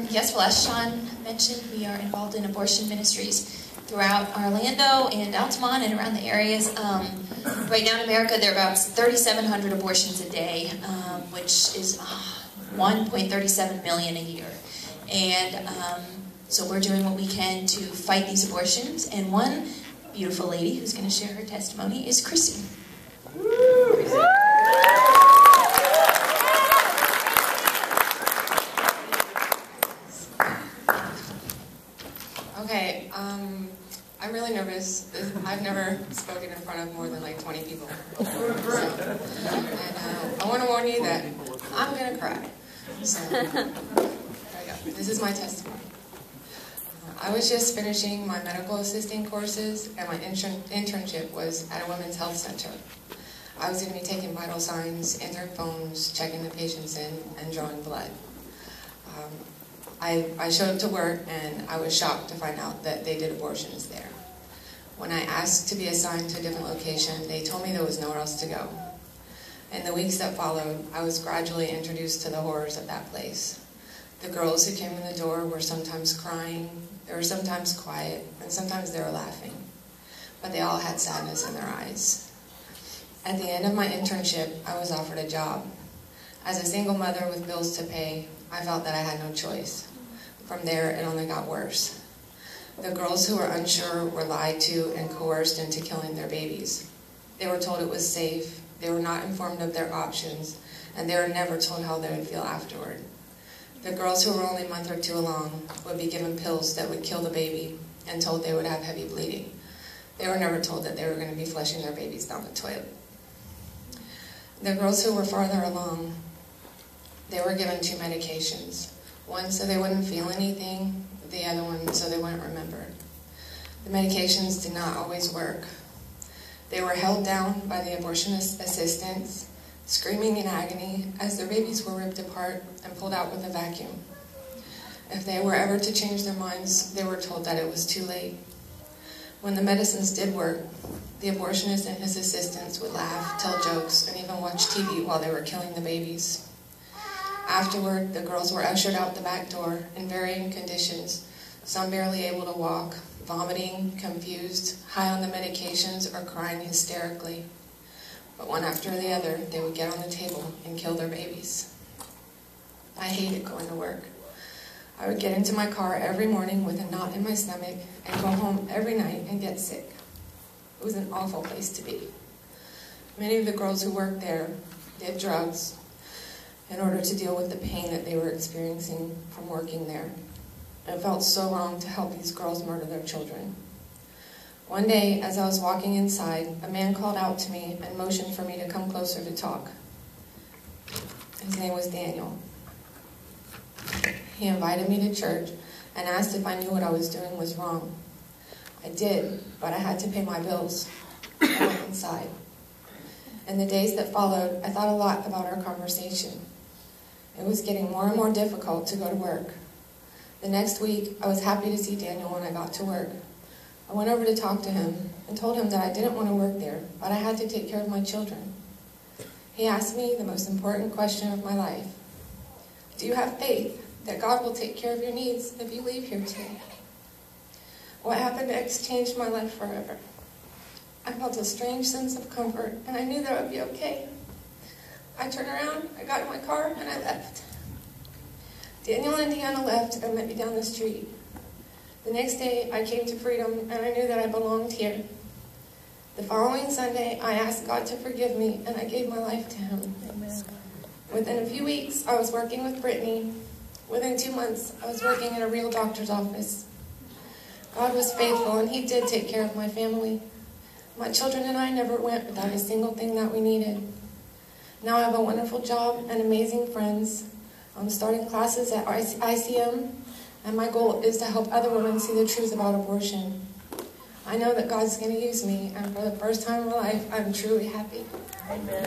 Yes, well, as Sean mentioned, we are involved in abortion ministries throughout Orlando and Altamont and around the areas. Right now in America, there are about 3,700 abortions a day, which is 1.37 million a year. And so we're doing what we can to fight these abortions. And one beautiful lady who's going to share her testimony is Chrissy. Okay, I'm really nervous. I've never spoken in front of more than like 20 people. And I want to warn you that I'm going to cry. So, there we go. This is my testimony. I was just finishing my medical assisting courses, and my internship was at a women's health center. I was going to be taking vital signs, answering phones, checking the patients in, and drawing blood. I showed up to work, and I was shocked to find out that they did abortions there. When I asked to be assigned to a different location, they told me there was nowhere else to go. In the weeks that followed, I was gradually introduced to the horrors of that place. The girls who came in the door were sometimes crying, they were sometimes quiet, and sometimes they were laughing. But they all had sadness in their eyes. At the end of my internship, I was offered a job. As a single mother with bills to pay, I felt that I had no choice. From there, it only got worse. The girls who were unsure were lied to and coerced into killing their babies. They were told it was safe, they were not informed of their options, and they were never told how they would feel afterward. The girls who were only a month or two along would be given pills that would kill the baby and told they would have heavy bleeding. They were never told that they were going to be flushing their babies down the toilet. The girls who were farther along, they were given 2 medications. One so they wouldn't feel anything, the other one so they wouldn't remember. The medications did not always work. They were held down by the abortionist assistants, screaming in agony as their babies were ripped apart and pulled out with a vacuum. If they were ever to change their minds, they were told that it was too late. When the medicines did work, the abortionist and his assistants would laugh, tell jokes, and even watch TV while they were killing the babies. Afterward, the girls were ushered out the back door in varying conditions, some barely able to walk, vomiting, confused, high on the medications, or crying hysterically. But one after the other, they would get on the table and kill their babies. I hated going to work. I would get into my car every morning with a knot in my stomach and go home every night and get sick. It was an awful place to be. Many of the girls who worked there did drugs in order to deal with the pain that they were experiencing from working there. It felt so wrong to help these girls murder their children. One day, as I was walking inside, a man called out to me and motioned for me to come closer to talk. His name was Daniel. He invited me to church and asked if I knew what I was doing was wrong. I did, but I had to pay my bills. I went inside. In the days that followed, I thought a lot about our conversation. It was getting more and more difficult to go to work. The next week, I was happy to see Daniel when I got to work. I went over to talk to him and told him that I didn't want to work there, but I had to take care of my children. He asked me the most important question of my life. Do you have faith that God will take care of your needs if you leave here today? What happened next changed my life forever. I felt a strange sense of comfort, and I knew that I would be okay. I turned around, I got in my car, and I left. Daniel and Deanna left and met me down the street. The next day, I came to Freedom, and I knew that I belonged here. The following Sunday, I asked God to forgive me, and I gave my life to Him. Amen. Within a few weeks, I was working with Brittany. Within 2 months, I was working in a real doctor's office. God was faithful, and He did take care of my family. My children and I never went without a single thing that we needed. Now I have a wonderful job and amazing friends. I'm starting classes at ICM, and my goal is to help other women see the truth about abortion. I know that God's going to use me, and for the first time in my life, I'm truly happy. Amen.